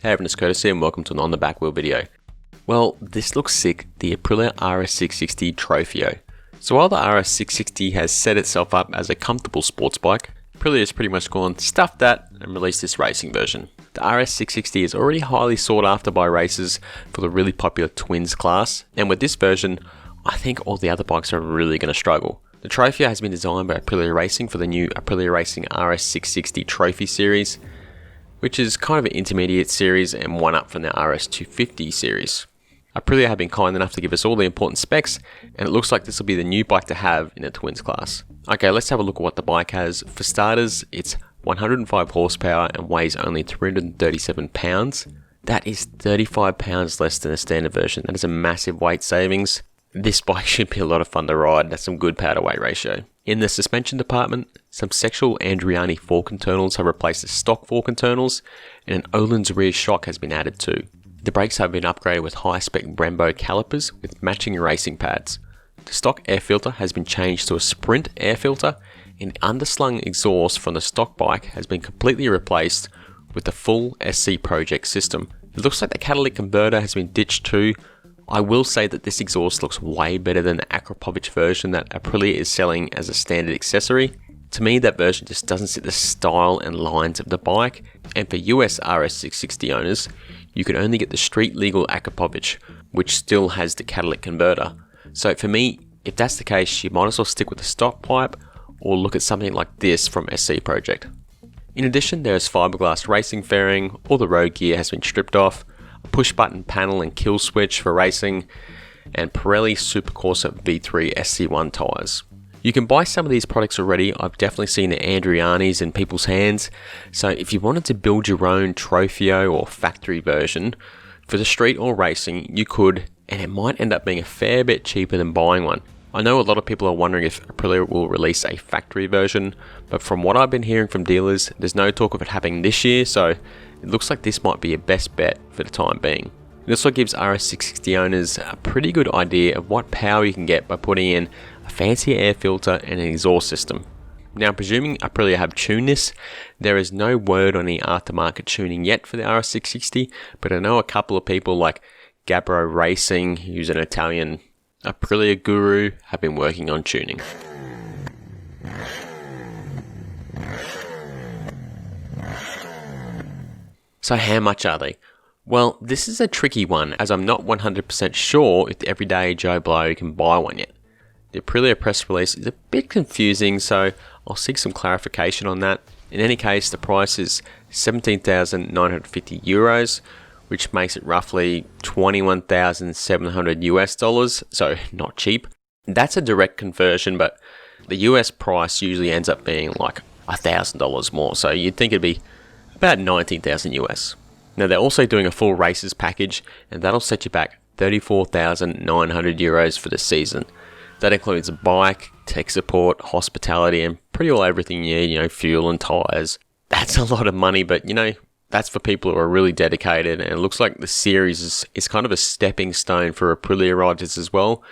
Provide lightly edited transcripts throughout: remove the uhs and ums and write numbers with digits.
Hey everyone, it's Courtesy and welcome to an On The Back Wheel video. Well, this looks sick, the Aprilia RS660 Trofeo. So while the RS660 has set itself up as a comfortable sports bike, Aprilia has pretty much gone, stuff that, and released this racing version. The RS660 is already highly sought after by racers for the really popular twins class, and with this version, I think all the other bikes are really going to struggle. The Trofeo has been designed by Aprilia Racing for the new Aprilia Racing RS660 Trophy series, which is kind of an intermediate series and one up from the RS250 series. Aprilia have been kind enough to give us all the important specs, and it looks like this will be the new bike to have in the twins class. Okay, let's have a look at what the bike has. For starters, it's 105 horsepower and weighs only 337 pounds. That is 35 pounds less than a standard version. That is a massive weight savings. This bike should be a lot of fun to ride. That's some good power to weight ratio. In the suspension department, some sexual Andriani fork internals have replaced the stock fork internals, and an Öhlins rear shock has been added too. The brakes have been upgraded with high-spec Brembo calipers with matching racing pads. The stock air filter has been changed to a Sprint air filter, and the underslung exhaust from the stock bike has been completely replaced with the full SC Project system. It looks like the catalytic converter has been ditched too. I will say that this exhaust looks way better than the Akrapovic version that Aprilia is selling as a standard accessory. To me, that version just doesn't fit the style and lines of the bike, and for US RS660 owners, you can only get the street legal Akrapovic, which still has the catalytic converter. So for me, if that's the case, you might as well stick with the stock pipe or look at something like this from SC Project. In addition, there is fiberglass racing fairing, all the road gear has been stripped off, a push button panel and kill switch for racing, and Pirelli Supercorsa V3 SC1 tyres. You can buy some of these products already. I've definitely seen the Andrianis in people's hands, so if you wanted to build your own Trofeo or factory version for the street or racing, you could, and it might end up being a fair bit cheaper than buying one. I know a lot of people are wondering if Aprilia will release a factory version, but from what I've been hearing from dealers, there's no talk of it happening this year, so it looks like this might be your best bet for the time being. It also gives RS660 owners a pretty good idea of what power you can get by putting in a fancy air filter and an exhaust system. Now, presuming Aprilia have tuned this, there is no word on the aftermarket tuning yet for the RS660, but I know a couple of people like Gabbro Racing, who's an Italian Aprilia guru, have been working on tuning. So how much are they? Well, this is a tricky one, as I'm not 100% sure if the everyday Joe Blow can buy one yet. The Aprilia press release is a bit confusing, so I'll seek some clarification on that. In any case, the price is 17,950 euros, which makes it roughly 21,700 US dollars, so not cheap. That's a direct conversion, but the US price usually ends up being like $1,000 more, so you'd think it'd be about 19,000 US. Now they're also doing a full races package, and that'll set you back 34,900 euros for the season. That includes a bike, tech support, hospitality, and pretty well everything you need, fuel and tires. That's a lot of money, but that's for people who are really dedicated, and it looks like the series is kind of a stepping stone for Aprilia riders as well.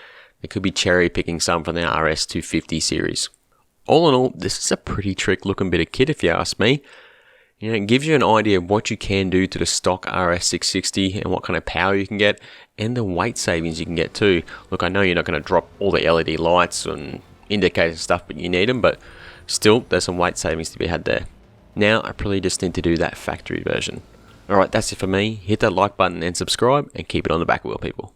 They could be cherry picking some from the RS250 series. All in all, this is a pretty trick looking bit of kit if you ask me. It gives you an idea of what you can do to the stock RS660 and what kind of power you can get, and the weight savings you can get too. Look, I know you're not going to drop all the LED lights and indicators and stuff, but you need them, but still, there's some weight savings to be had there. Now, I probably just need to do that factory version. Alright, that's it for me. Hit that like button and subscribe, and keep it on the back wheel, people.